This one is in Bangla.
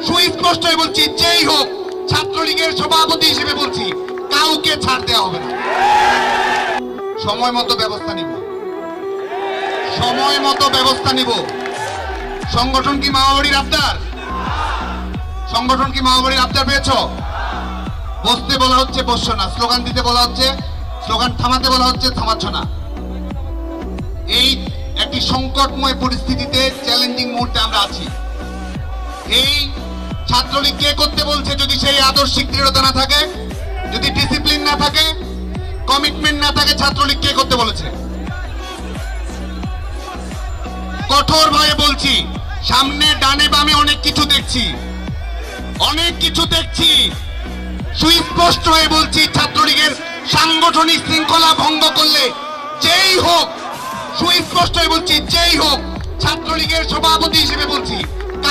সুস্পষ্টই বলছি, যেই হোক ছাত্রলীগের সভাপতি হিসেবে বলছি, কাউকে ছাড় দেওয়া হবে না। সময় মতো ব্যবস্থা নিব, সময় মতো ব্যবস্থা নিব। সংগঠন কি মামাবাড়ির আবদার? সংগঠন কি মামাবাড়ির আবদার পেয়েছ? বসতে বলা হচ্ছে, বসছো না। স্লোগান দিতে বলা হচ্ছে, স্লোগান থামাতে বলা হচ্ছে, থামাচ্ছ না। এই একটি সংকটময় পরিস্থিতিতে, চ্যালেঞ্জিং মুহূর্তে আমরা আছি। এই ছাত্রলীগ কে করতে বলছে? যদি সেই আদর্শিক দৃঢ়তা না থাকে, যদি ডিসিপ্লিন না থাকে, কমিটমেন্ট না থাকে, ছাত্রলীগ কে করতে বলেছে? কঠোর ভাবে বলছি, সামনে ডানে বামে অনেক কিছু দেখছি, অনেক কিছু দেখছি। সুস্পষ্ট হয়ে বলছি, ছাত্রলীগের সাংগঠনিক শৃঙ্খলা ভঙ্গ করলে যেই হোক, সুস্পষ্ট হয়ে বলছি, যেই হোক ছাত্রলীগের সভাপতি হিসেবে বলছি,